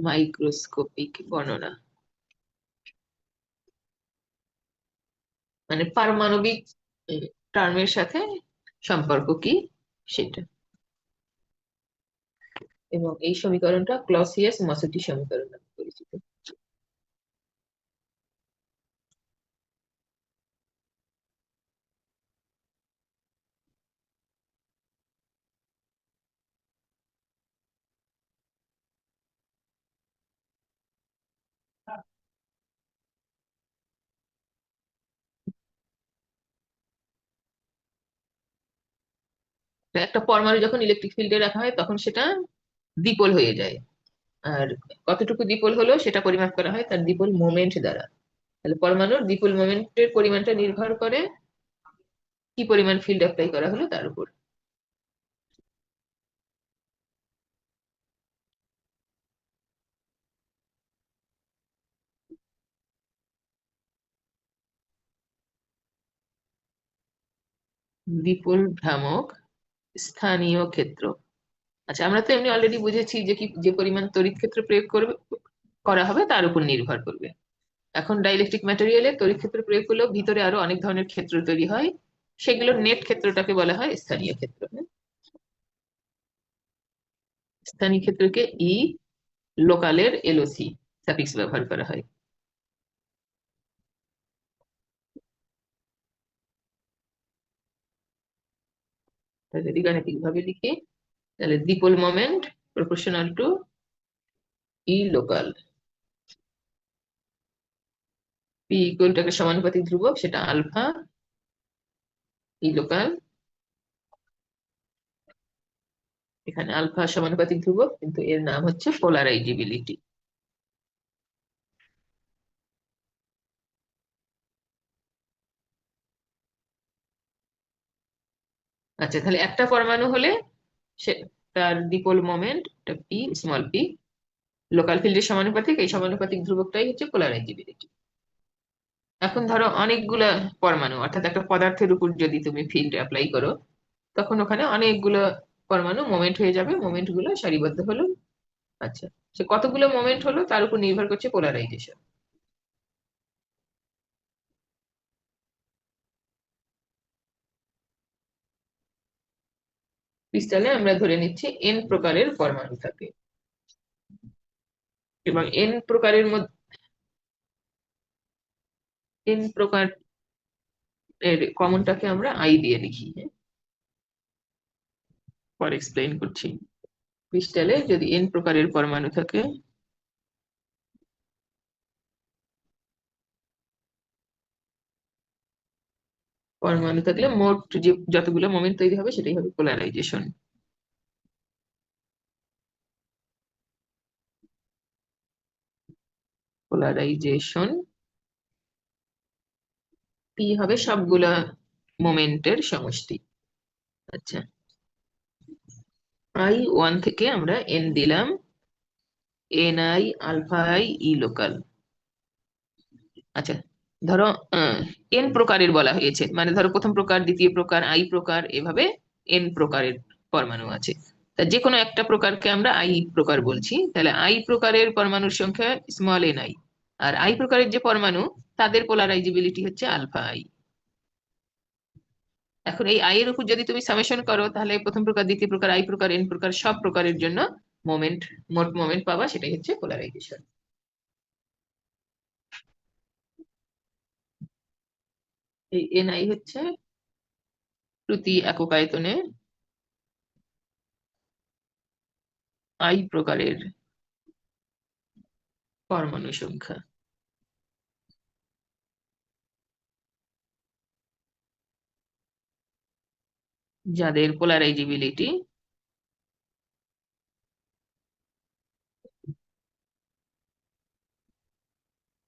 Microscopic বর্ণনা মানে পারমাণবিক টার্মের সাথে সম্পর্ক কি সেটা। এবং এই সমীকরণটা ক্লসিয়াস মসেটি সমীকরণ নামে পরিচিত। তো একটা পরমাণু যখন ইলেকট্রিক ফিল্ডে রাখা হয় তখন সেটা দ্বিপোল হয়ে যায়। আর কতটুকু দ্বিপোল হলো সেটা পরিমাপ করা হয় তার দ্বিপোল মোমেন্ট দ্বারা। তাহলে পরমাণুর দ্বিপোল মোমেন্টের পরিমাণটা নির্ভর করে কি পরিমাণ ফিল্ড অ্যাপ্লাই করা হলো তার উপর। দ্বিপোল ভ্রামক স্থানীয় ক্ষেত্র। আচ্ছা, আমরা তো এমনি অলরেডি বুঝেছি যে কি যে পরিমাণ তড়িৎ ক্ষেত্র প্রয়োগ করবে করা হবে তার উপর নির্ভর করবে। এখন ডাইলেকট্রিক ম্যাটেরিয়ালে তড়িৎ ক্ষেত্র প্রয়োগ করলেও ভিতরে আরো অনেক ধরনের ক্ষেত্র তৈরি হয়। সেগুলোর নেট ক্ষেত্রটাকে বলা হয় স্থানীয় ক্ষেত্র। স্থানীয় ক্ষেত্রকে ই লোকালের এলওসি সাফিক্স ব্যবহার করা হয়। তাহলে যদি গাণিতিক ভাবে লিখি তাহলে দ্বিপোল moment proportional to E local. P ইকুয়ালটাকে সমানুপাতিক ধ্রুবক সেটা আলফা ই লোকাল। এখানে আলফা সমানুপাতিক ধ্রুবক কিন্তু এর নাম হচ্ছে পোলারাইজেবিলিটি। আচ্ছা, তাহলে একটা পরমাণু হলে সে তার দ্বিপোল moment P small P local ফিল্ডের সমানুপাতিক, এই সমানুপাতিক ধ্রুবকটাই হচ্ছে পোলারাইজেবিলিটি। এখন ধরো অনেকগুলা পরমাণু অর্থাৎ একটা পদার্থের উপর যদি তুমি ফিল্ড অ্যাপ্লাই করো তখন ওখানে অনেকগুলো পরমাণু মোমেন্ট হয়ে যাবে, মোমেন্ট গুলো সারিবদ্ধ হলো। আচ্ছা, সে কতগুলো মোমেন্ট হলো তার উপর নির্ভর করছে পোলারাইজেশন। ক্রিস্টালে আমরা ধরে নিচ্ছি এন প্রকারের পরমাণু থাকে এবং এন প্রকারের মধ্যে এন প্রকার এর কমনটাকে আমরা আই দিয়ে লিখি। হ্যাঁ, পরে এক্সপ্লেইন করছি। ক্রিস্টালে যদি এন প্রকারের পরমাণু থাকে পরমাণু থাকলে মোট যে যতগুলো মোমেন্ট তৈরি হবে সেটাই হবে পোলারাইজেশন। পোলারাইজেশন পি হবে সবগুলা মোমেন্টের সমষ্টি। আচ্ছা, আই ওয়ান থেকে আমরা এন দিলাম, n i alpha i equal. আচ্ছা, ধরো এন প্রকারের বলা হয়েছে, মানে ধরো প্রথম প্রকার দ্বিতীয় প্রকার আই প্রকার এভাবে এন প্রকারের পরমাণু আছে। তা যে কোনো একটা প্রকারকে আমরা আই প্রকার বলছি, তাহলে আই প্রকারের পরমাণুর সংখ্যা স্মল এন আই। আর আই প্রকারের যে পরমাণু তাদের পোলারাইজেবিলিটি হচ্ছে আলফা আই। এখন এই আই এর উপর যদি তুমি সামেশন করো তাহলে প্রথম প্রকার দ্বিতীয় প্রকার আই প্রকার এন প্রকার সব প্রকারের জন্য মোমেন্ট মোট মোমেন্ট পাবা, সেটাই হচ্ছে পোলারাইজেশন। এই এন আই হচ্ছে প্রতি একক আয়তনে আই প্রকারের পরমাণু সংখ্যা যাদের পোলারাইজেবিলিটি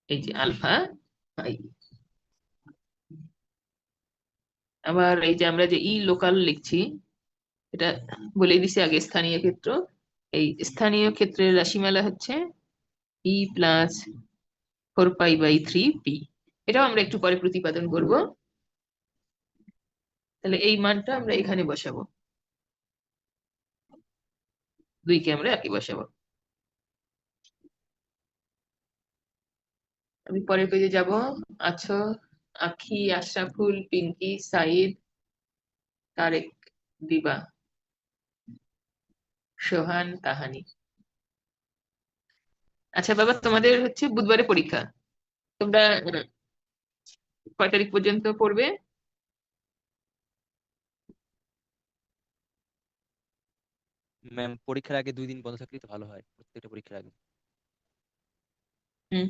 এই যে আলফা আই। আবার এই যে আমরা যে ই লোকাল লিখছি এটা বলে দিছি আগে স্থানীয় ক্ষেত্র। এই স্থানীয় ক্ষেত্রের রাশিমালা হচ্ছে ই প্লাস 4π/3 পি। এটাও আমরা একটু পরে প্রতিপাদন করব। তাহলে এই মানটা আমরা এখানে বসাবো, দুইকে আমরা একে বসাবো। আমি পরের পেজে যাব। আছো, আখি, আশরাফুল, পিঙ্কি, সাইদ, তারেক, দিবা, সোহান, তাহানি। আচ্ছা বাবা, তোমাদের হচ্ছে বুধবারে পরীক্ষা। তোমরা কয় তারিখ পর্যন্ত পড়বে? ম্যাম, পরীক্ষার আগে 2 দিন বন্ধ থাকলেই তো ভালো হয়, প্রত্যেকটা পরীক্ষার আগে।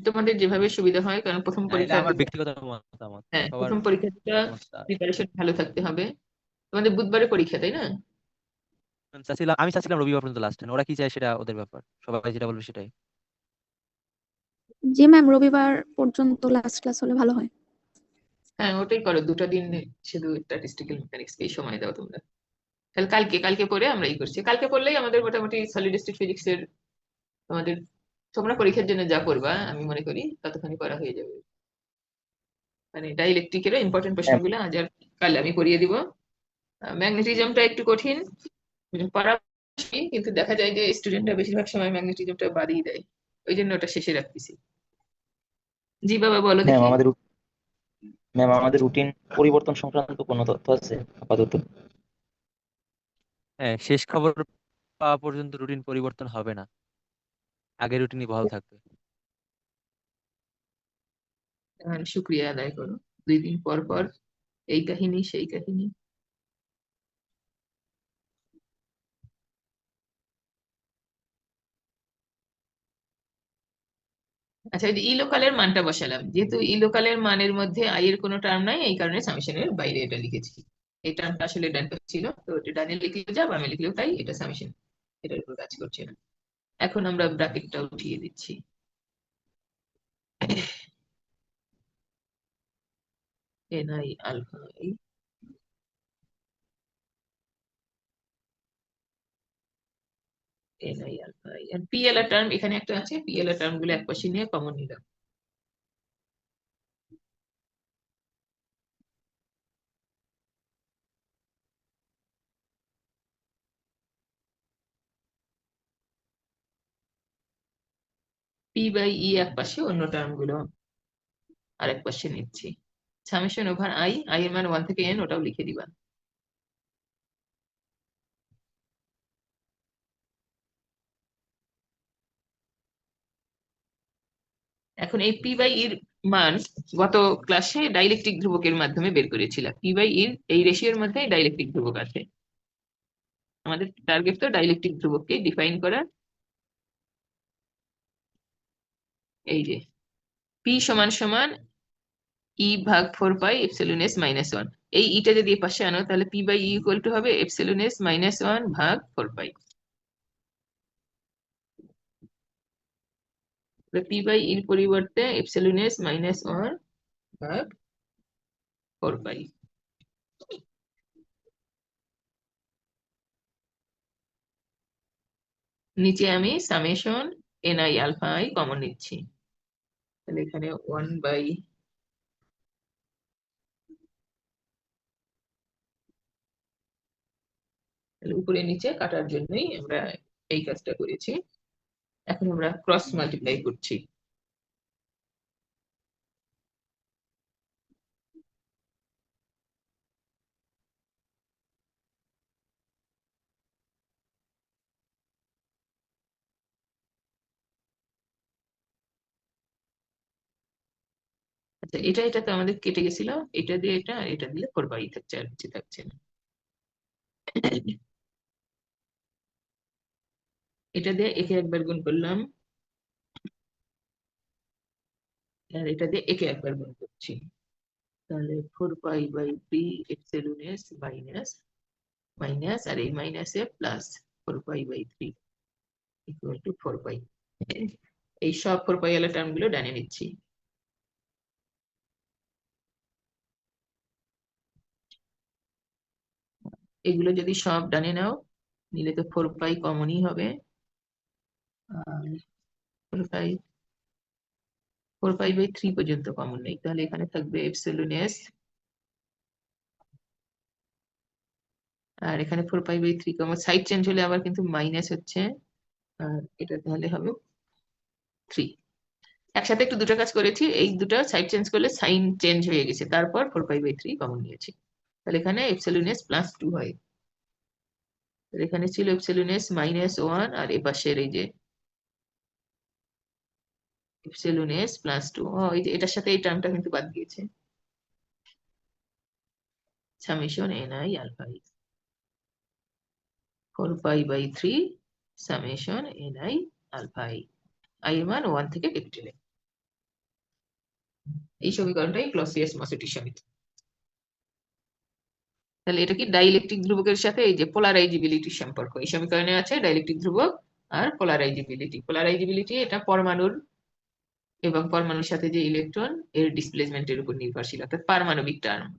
তোমাদের যেভাবে সুবিধা হয়, কারণ প্রথম না, এটা পরীক্ষার আমার ব্যক্তিগত মতামত। হ্যাঁ, সবার প্রথম পরীক্ষাটা মতামতটা। প্রিপারেশন ভালো থাকতে হবে। তোমাদের বুধবারে পরীক্ষা, তাই না? আমি চাচ্ছিলাম রবিবার পর্যন্ত লাস্ট, ওরা কি চায় সেটা ওদের ব্যাপার, সবাই যেটা বলবে সেটাই। জি ম্যাম, রবিবার পর্যন্ত লাস্ট ক্লাস হলে ভালো হয়। হ্যাঁ, ওটাই করো, 2টা দিন শুধু স্ট্যাটিস্টিক্যাল মেকানিক্স এই সময় দাও তোমরা। তাহলে কালকে কালকে পরে আমরা করছি, কালকে পড়লেই আমাদের মোটামুটি সলিড স্টেট ফিজিক্স এর আমাদের, তোমরা পরীক্ষার জন্য যা করবা আমি মনে করি ততখানি করা হয়ে যাবে। মানে ডাইইলেকট্রিকেরও ইম্পর্টেন্ট প্রশ্ন হ্যাঁ গুলো আজ আর কাল আমি করিয়ে দিব। ম্যাগনেটিজমটা একটু কঠিন, পড়া কঠিন, কিন্তু দেখা যায় যে স্টুডেন্টরা বেশিরভাগ সময় ম্যাগনেটিজমটা বাদই দেয়। ওই জন্য ওটা শেষে রাখতেছি। জি বাবা, বলো ম্যাম দেখি। আমাদের ম্যাম আমাদের রুটিন পরিবর্তন সংক্রান্ত কোনো তথ্য আছে আপাতত? হ্যাঁ, শেষ খবর পাওয়া পর্যন্ত রুটিন পরিবর্তন হবে না, আগের রুটিনই বহাল থাকবে। শুক্রিয়া আদায় করো। 2 দিন পর পর এই কাহিনী সেই কাহিনী। আচ্ছা, এই যে ই লোকালের মানটা বসালাম, যেহেতু ই লোকালের মানের মধ্যে আই এর কোনো টার্ম নাই, এই কারণে সামেশনের বাইরে এটা লিখেছি। এই টার্মটা আসলে ডান পাশে ছিল, তো এটা ডানে লিখলেও যা বামে লিখলেও তাই, এটা সামেশন, এটার উপর কাজ করছে না। এখন আমরা ব্র্যাকেটটা উঠিয়ে দিচ্ছি। N i alpha i, n i alpha i, আর পি এল এর টার্ম এখানে একটা আছে, পি এল এর টার্ম গুলো এক পাশে নিয়ে কমন নিলাম। পি বাই ই এক পাশে, অন্য টার্ম গুলো আরেক পাশে নিচ্ছি। সামেশন ওভার আই, আই এর মান 1 থেকে এন, ওটাও লিখে দিবা। এখন এই পি বাই এর মান গত ক্লাসে ডাইলেকট্রিক ধ্রুবকের মাধ্যমে বের করেছিলাম। পি বাই এর এই রেশিওর মধ্যে ডাইলেকট্রিক ধ্রুবক আছে। আমাদের টার্গেট তো ডাইলেকট্রিক ধ্রুবককে ডিফাইন করা। এই যে পি সমান সমান ই ভাগ 4 পাই এপসিলন এস মাইনাস 1। এই ইটা যদি এ পাশে আনো, তাহলে p by e equal to হবে এপসিলন এস মাইনাস 1 ভাগ 4 পাই। পি বাই ইর পরিবর্তে এপসিলন এস মাইনাস 1 ভাগ 4 পাই। নিচে আমি summation n i alpha i common নিচ্ছি। তাহলে এখানে 1 বাই, তাহলে উপরে নিচে কাটার জন্যই আমরা এই কাজটা করেছি। এখন আমরা ক্রস মাল্টিপ্লাই করছি। আচ্ছা, এটা এটা তো আমাদের কেটে গেছিল, এটা দিয়ে এটা আর এটা দিলে 4 পাই থাকছে, আর কিছু থাকছে না। এটা দিয়ে একে একবার গুণ করলাম, আর এটা দিয়ে একে একবার গুণ করছি। তাহলে 4 pi by 3 epsilon S minus minus, আর এই মাইনাসে plus 4 pi by 3 equal to 4 pi. এই সব 4 পাই এর টার্ম গুলো ডানে নিচ্ছি। এগুলো যদি সব ডানে নাও, নিলে তো 4 পাই কমনই হবে। আর 4 পাই বাই 3 পর্যন্ত কমন নেই, তাহলে এখানে থাকবে এপসিলন এস, আর এখানে 4 pi by 3 common, side change হলে আবার কিন্তু মাইনাস হচ্ছে, আর এটা তাহলে হবে 3। একসাথে একটু দুটো কাজ করেছি, এই দুটো সাইড চেঞ্জ করলে সাইন চেঞ্জ হয়ে গেছে, তারপর 4 পাই বাই 3 কমন নিয়েছি। তাহলে এখানে এপসিলন এস প্লাস 2 হয়। তাহলে এখানে ছিল এপসিলন এস -1, আর এপাশের এই যে এপসিলন এস প্লাস 2, এই যে এটার সাথে এই টার্মটা কিন্তু বাদ দিয়েছে, summation n i alpha i 4 pi by 3 summation n i alpha i এর মান 1 থেকে ক্যাপিটাল এ। এই সমীকরণটাই ক্লসিয়াস-মসেটি সমীকরণ। তাহলে এটা কি ডাইইলেকট্রিক ধ্রুবকের সাথে এই যে পোলারাইজিবিলিটির সম্পর্ক, এই সমীকরণে আছে ডাইইলেকট্রিক ধ্রুবক আর পোলারাইজিবিলিটি। পোলারাইজিবিলিটি এটা পরমাণুর এবং পরমাণুর সাথে যে ইলেকট্রন এর ডিসপ্লেসমেন্টের উপর নির্ভরশীল, অর্থাৎ পারমাণবিক টার্ম।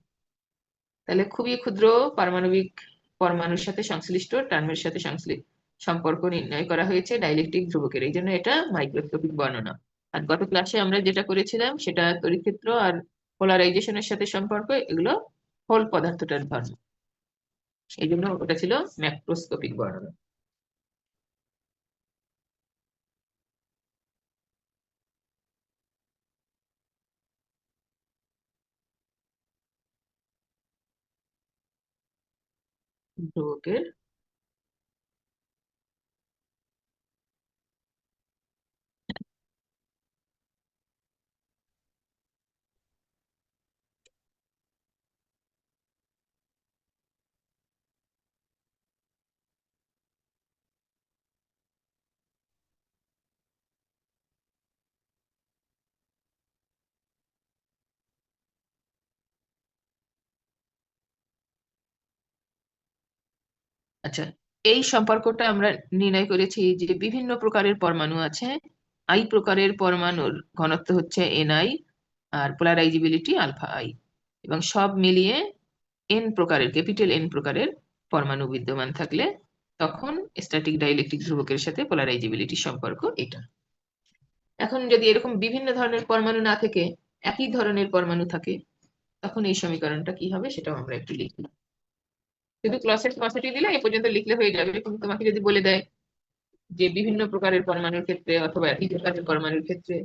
তাহলে খুবই ক্ষুদ্র পারমাণবিক পরমাণুর সাথে সংশ্লিষ্ট টার্মের সাথে সম্পর্ক নির্ণয় করা হয়েছে ডাইইলেকট্রিক ধ্রুবকের, এই জন্য এটা মাইক্রোস্কোপিক বর্ণনা। আর গত ক্লাসে আমরা যেটা করেছিলাম সেটা তড়িৎক্ষেত্র আর পোলারাইজেশনের সাথে সম্পর্ক, এগুলো হোল পদার্থটার ধর্ম, এই জন্য ওটা ছিল ম্যাক্রোস্কোপিক বর্ণনা। ধ্রুবকের আচ্ছা, এই সম্পর্কটা আমরা নির্ণয় করেছি যে বিভিন্ন প্রকারের পরমাণু আছে, আই প্রকারের পরমাণুর ঘনত্ব হচ্ছে ni আর পোলারাইজিবিলিটি আলফা i, এবং সব মিলিয়ে এন প্রকারের ক্যাপিটাল এন প্রকারের পরমাণু বিদ্যমান থাকলে তখন স্ট্যাটিক ডাইইলেকট্রিক ধ্রুবকের সাথে পোলারাইজিবিলিটির সম্পর্ক এটা। এখন যদি এরকম বিভিন্ন ধরনের পরমাণু না থেকে একই ধরনের পরমাণু থাকে, তখন এই সমীকরণটা কি হবে সেটাও আমরা একটু লিখি। শুধু ক্লসিয়াস-মসেটি দিলে এই পর্যন্ত লিখলে হয়ে যাবে, কিন্তু তোমাকে যদি বলে দেয় যে বিভিন্ন প্রকারের পরমাণুর ক্ষেত্রে অথবা একই প্রকারের পরমাণুর ক্ষেত্রে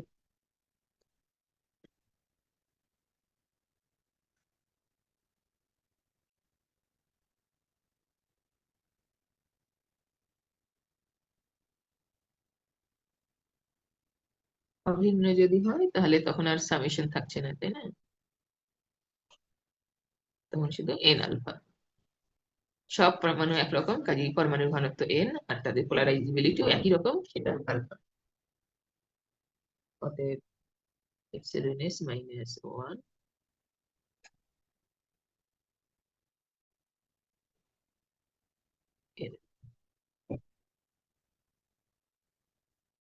অভিন্ন যদি হয়, তাহলে তখন আর সামেশন থাকছে না, তাই না? তখন শুধু এন আলফা। সব পরমাণু একরকম, কাজেই পরমাণুর ঘনত্ব এন আর তাদের পোলারাইজিবিলিটিও একই রকম, সেটা আলফা। অতএব এপসিলন এস -1